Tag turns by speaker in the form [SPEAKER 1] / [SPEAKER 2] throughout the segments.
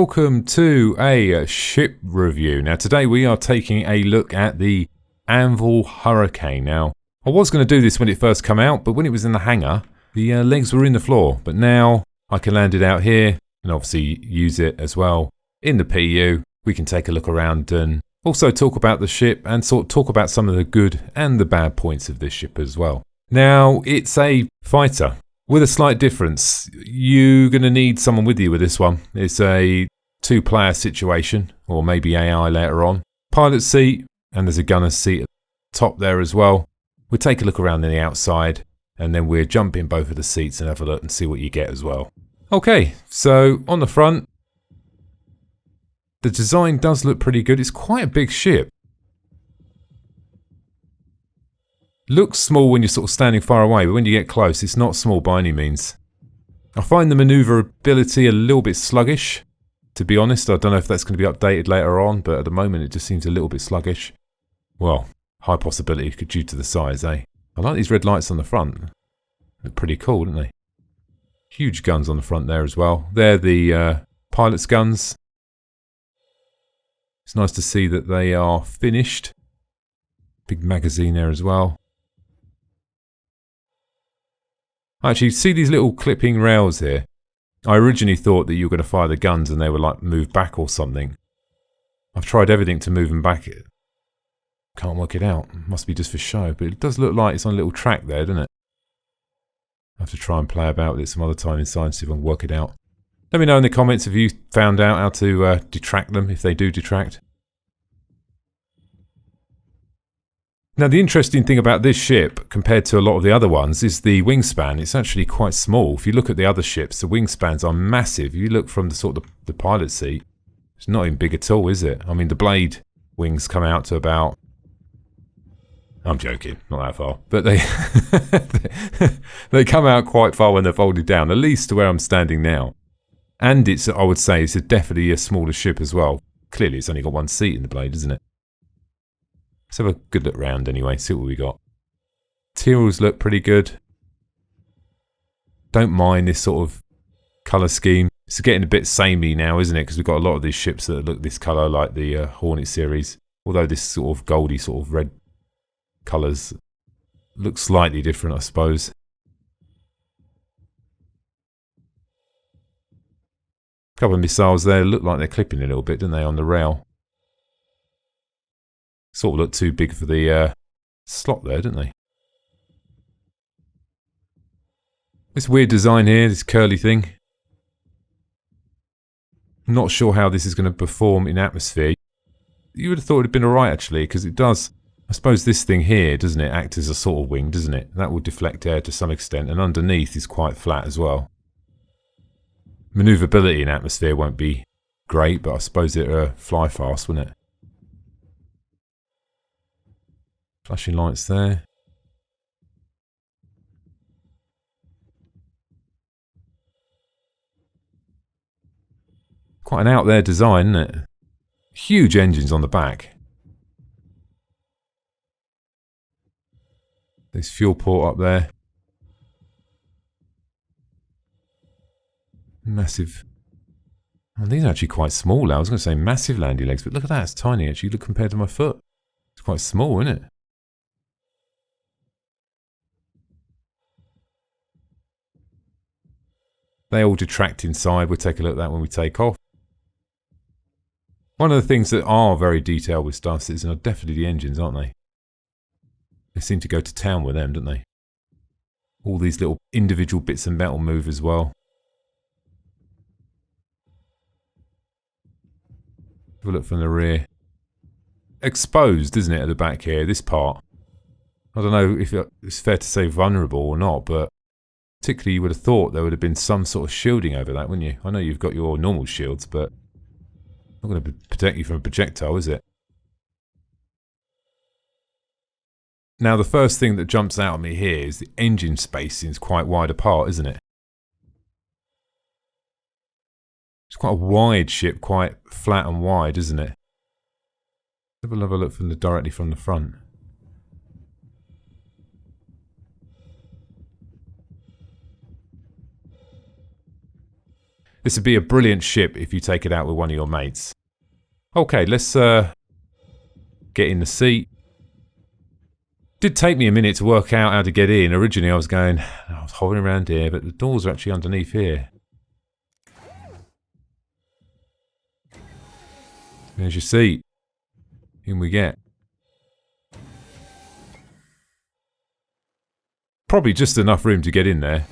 [SPEAKER 1] Welcome to a ship review. Now today we are taking a look at the Anvil Hurricane. Now I was going to do this when it first came out, but when it was in the hangar the legs were in the floor, but now I can land it out here and obviously use it as well in the PU. We can take a look around and also talk about the ship and talk about some of the good and the bad points of this ship as well. Now it's a fighter with a slight difference. You're going to need someone with you with this one. It's a two-player situation, or maybe AI later on. Pilot seat, and there's a gunner's seat at the top there as well. We'll take a look around on the outside, and then we'll jump in both of the seats and have a look and see what you get as well. Okay, so on the front, the design does look pretty good. It's quite a big ship. Looks small when you're sort of standing far away, but when you get close, it's not small by any means. I find the maneuverability a little bit sluggish, to be honest. I don't know if that's going to be updated later on, but at the moment it just seems a little bit sluggish. Well, high possibility due to the size, eh? I like these red lights on the front. They're pretty cool, aren't they? Huge guns on the front there as well. They're the pilot's guns. It's nice to see that they are finished. Big magazine there as well. Actually, see these little clipping rails here? I originally thought that you were going to fire the guns and they were like moved back or something. I've tried everything to move them back. Can't work it out. Must be just for show, but it does look like it's on a little track there, doesn't it? I have to try and play about with it some other time inside and see if I can work it out. Let me know in the comments if you found out how to detract them, if they do detract. Now the interesting thing about this ship, compared to a lot of the other ones, is the wingspan. It's actually quite small. If you look at the other ships, the wingspans are massive. If you look from the sort of the pilot seat, it's not even big at all, is it? I mean, the blade wings come out to about... I'm joking, not that far. But they come out quite far when they're folded down, at least to where I'm standing now. And it's, I would say, it's definitely a smaller ship as well. Clearly, it's only got one seat in the blade, isn't it? Let's have a good look round anyway, see what we got. Materials look pretty good. Don't mind this sort of colour scheme. It's getting a bit samey now, isn't it? Because we've got a lot of these ships that look this colour, like the Hornet series. Although this sort of goldy, sort of red colours look slightly different, I suppose. A couple of missiles there look like they're clipping a little bit, don't they, on the rail? Sort of look too big for the slot there, don't they? This weird design here, this curly thing. I'm not sure how this is going to perform in atmosphere. You would have thought it would have been alright actually, because it does, I suppose this thing here, doesn't it, act as a sort of wing, doesn't it? That will deflect air to some extent, and underneath is quite flat as well. Manoeuvrability in atmosphere won't be great, but I suppose it'll fly fast, wouldn't it? Flashing lights there. Quite an out there design, isn't it? Huge engines on the back. This fuel port up there. Massive. Oh, these are actually quite small now. I was going to say massive landing legs, but look at that. It's tiny actually. Look compared to my foot. It's quite small, isn't it? They all detract inside. We'll take a look at that when we take off. One of the things that are very detailed with Star Citizen are definitely the engines, aren't they? They seem to go to town with them, don't they? All these little individual bits of metal move as well. Have a look from the rear. Exposed, isn't it, at the back here, this part. I don't know if it's fair to say vulnerable or not, but particularly you would have thought there would have been some sort of shielding over that, wouldn't you? I know you've got your normal shields, but not going to protect you from a projectile, is it? Now the first thing that jumps out at me here is the engine spacing is quite wide apart, isn't it? It's quite a wide ship, quite flat and wide, isn't it? Have a look from directly from the front. This would be a brilliant ship if you take it out with one of your mates. Okay, let's get in the seat. Did take me a minute to work out how to get in. Originally I was hovering around here, but the doors are actually underneath here. There's your seat. In we get. Probably just enough room to get in there.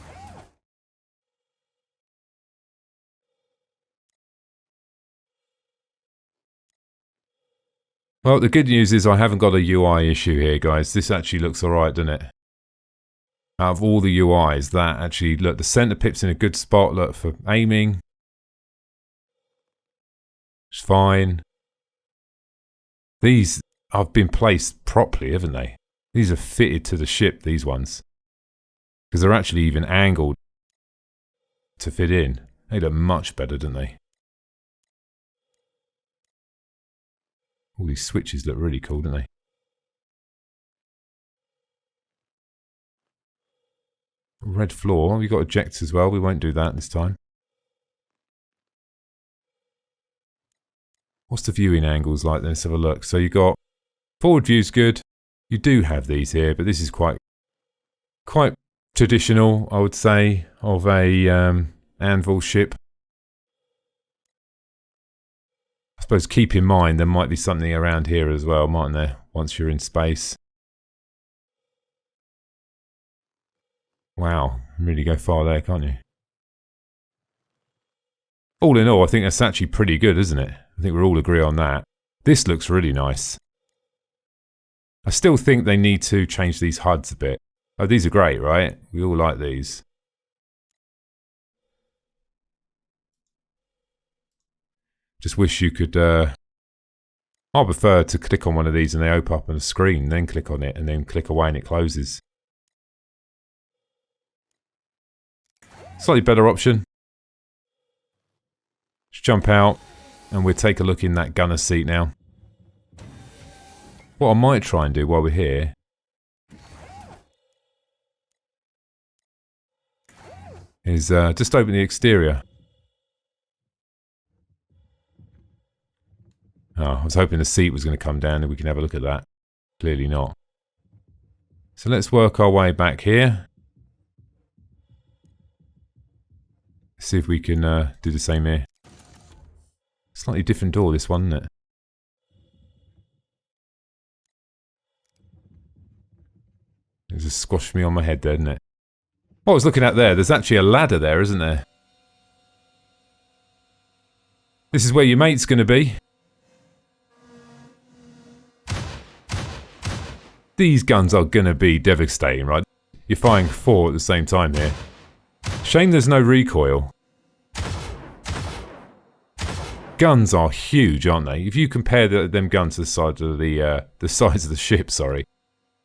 [SPEAKER 1] Well, the good news is I haven't got a UI issue here, guys. This actually looks alright, doesn't it? Out of all the UIs, that actually, look, the center pip's in a good spot, look, for aiming. It's fine. These have been placed properly, haven't they? These are fitted to the ship, these ones. Because they're actually even angled to fit in. They look much better, don't they? All these switches look really cool, don't they? Red floor. We've got ejects as well. We won't do that this time. What's the viewing angles like? Let's have a look. So you got forward view's good. You do have these here, but this is quite traditional, I would say, of a Anvil ship. I suppose keep in mind there might be something around here as well, mightn't there, once you're in space. Wow, really go far there, can't you? All in all, I think that's actually pretty good, isn't it? I think we all agree on that. This looks really nice. I still think they need to change these HUDs a bit. Oh, these are great, right? We all like these. Just wish you could... I prefer to click on one of these and they open up on a screen, then click on it and then click away and it closes. Slightly better option. Let's jump out and we'll take a look in that gunner seat now. What I might try and do while we're here is just open the exterior. Oh, I was hoping the seat was going to come down and we can have a look at that. Clearly not. So let's work our way back here. See if we can do the same here. Slightly different door, this one, isn't it? It just squashed me on my head there, didn't it? What I was looking at there, there's actually a ladder there, isn't there? This is where your mate's going to be. These guns are going to be devastating, right? You're firing 4 at the same time here. Shame there's no recoil. Guns are huge, aren't they? If you compare them guns to the size of the size of the ship, sorry,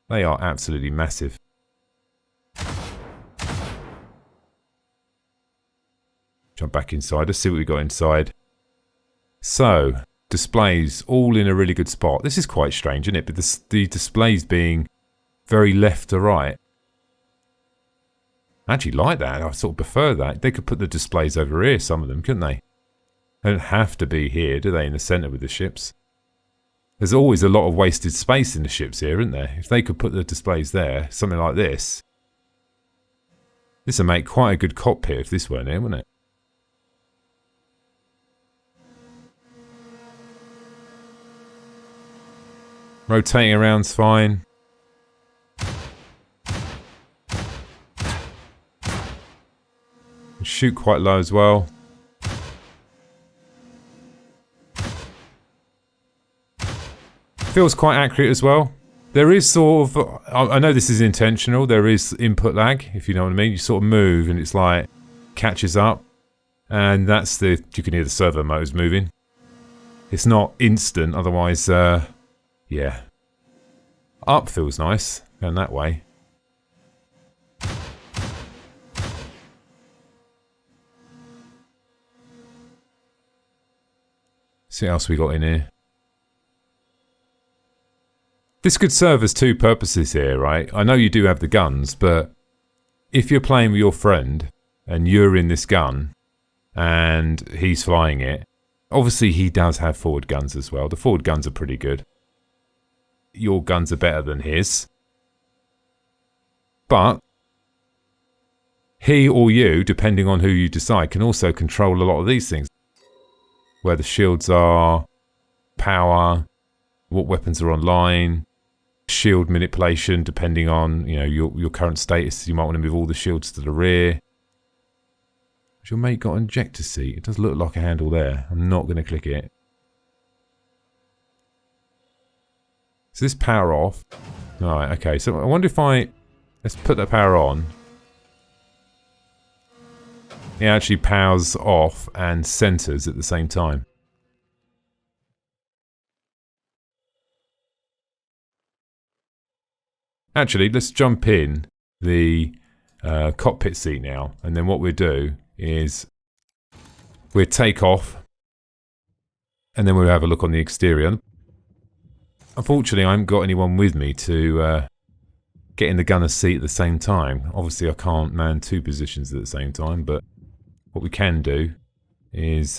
[SPEAKER 1] they are absolutely massive. Jump back inside. Let's see what we got inside. So, displays all in a really good spot. This is quite strange, isn't it? But the displays being very left to right. I actually like that. I sort of prefer that. They could put the displays over here, some of them, couldn't they? They don't have to be here, do they, in the centre with the ships? There's always a lot of wasted space in the ships here, isn't there? If they could put the displays there, something like this. This would make quite a good cockpit if this weren't here, wouldn't it? Rotating around's fine. Shoot quite low as well. Feels quite accurate as well. There is sort of, I know this is intentional, there is input lag, if you know what I mean. You sort of move and it's like, catches up. And that's you can hear the servo motors moving. It's not instant, otherwise, yeah. Up feels nice, going that way. See what else we got in here. This could serve as 2 purposes here, right? I know you do have the guns, but if you're playing with your friend and you're in this gun and he's flying it. Obviously, he does have forward guns as well. The forward guns are pretty good. Your guns are better than his. But he or you, depending on who you decide, can also control a lot of these things. Where the shields are, power, what weapons are online, shield manipulation, depending on your current status. You might want to move all the shields to the rear. Has your mate got an ejector seat? It does look like a handle there. I'm not going to click it. Is this power off? Alright, okay. So I wonder if let's put that power on. It actually powers off and centers at the same time. Actually, let's jump in the cockpit seat now, and then what we'll do is we'll take off, and then we'll have a look on the exterior. Unfortunately, I haven't got anyone with me to get in the gunner's seat at the same time. Obviously, I can't man two positions at the same time, but what we can do is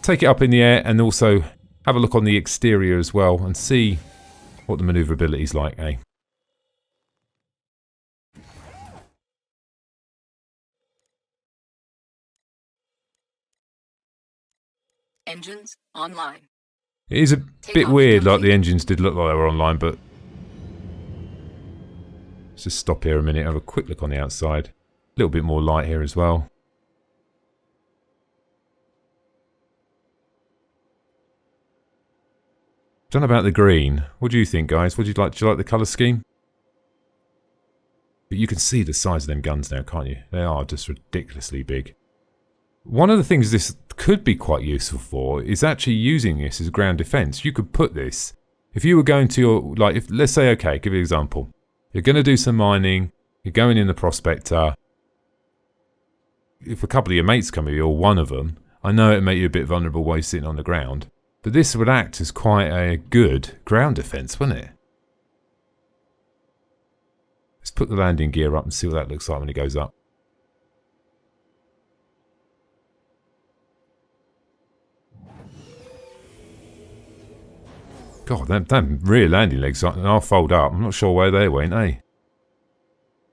[SPEAKER 1] take it up in the air and also have a look on the exterior as well and see what the manoeuvrability is like, eh?
[SPEAKER 2] Engines online.
[SPEAKER 1] It is a bit weird, like the engines did look like they were online, but let's just stop here a minute, have a quick look on the outside. A little bit more light here as well. Don't know about the green. What do you think, guys? What do you like? Do you like the colour scheme? But you can see the size of them guns now, can't you? They are just ridiculously big. One of the things this could be quite useful for is actually using this as ground defence. You could put this, if you were going to your, let's say, okay, give you an example. You're going to do some mining, you're going in the prospector. If a couple of your mates come with you, or one of them, I know it'd make you a bit vulnerable while you're sitting on the ground, but this would act as quite a good ground defence, wouldn't it? Let's put the landing gear up and see what that looks like when it goes up. God, them rear landing legs are fold up. I'm not sure where they went, eh? Let's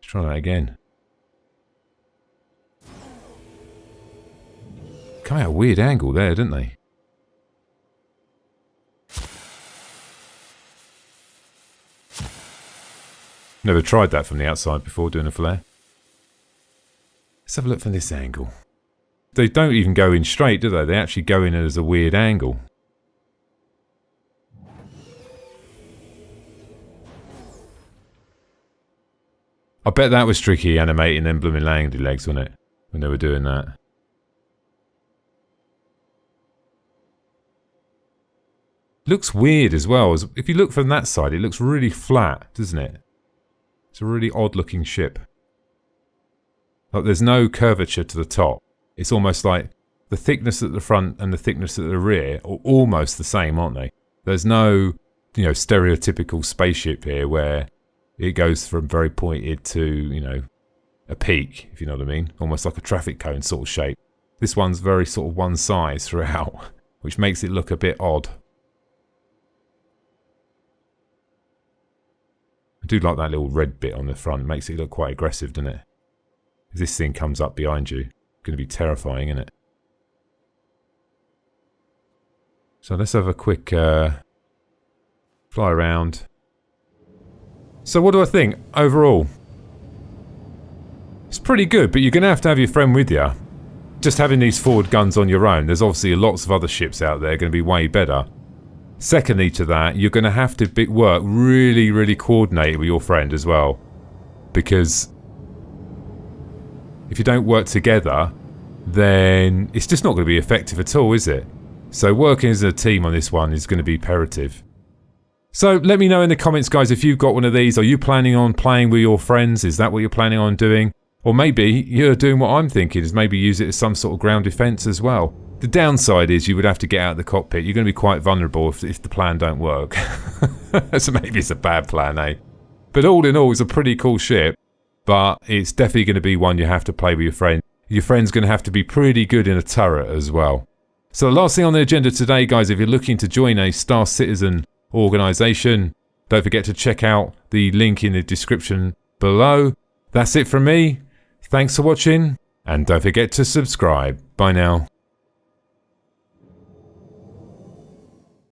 [SPEAKER 1] try that again. Come out a weird angle there, didn't they? Never tried that from the outside before, doing a flare. Let's have a look from this angle. They don't even go in straight, do they? They actually go in as a weird angle. I bet that was tricky animating them blooming landing legs, wasn't it? When they were doing that. Looks weird as well. If you look from that side, it looks really flat, doesn't it? It's a really odd looking ship. Like there's no curvature to the top. It's almost like the thickness at the front and the thickness at the rear are almost the same, aren't they? There's no, stereotypical spaceship here where it goes from very pointed to, a peak, if you know what I mean. Almost like a traffic cone sort of shape. This one's very sort of one size throughout, which makes it look a bit odd. I do like that little red bit on the front. It makes it look quite aggressive, doesn't it? If this thing comes up behind you, it's going to be terrifying, isn't it? So let's have a quick fly around. So what do I think overall? It's pretty good, but you're going to have your friend with you. Just having these forward guns on your own, there's obviously lots of other ships out there going to be way better. Secondly to that, you're going to have to work really, really coordinated with your friend as well. Because if you don't work together, then it's just not going to be effective at all, is it? So working as a team on this one is going to be imperative. So let me know in the comments, guys, if you've got one of these. Are you planning on playing with your friends? Is that what you're planning on doing? Or maybe you're doing what I'm thinking, is maybe use it as some sort of ground defence as well. The downside is you would have to get out of the cockpit. You're going to be quite vulnerable if the plan don't work. So maybe it's a bad plan, eh? But all in all, it's a pretty cool ship. But it's definitely going to be one you have to play with your friend. your friend's going to have to be pretty good in a turret as well. So the last thing on the agenda today, guys, if you're looking to join a Star Citizen organisation, don't forget to check out the link in the description below. That's it from me. Thanks for watching, and don't forget to subscribe. Bye now.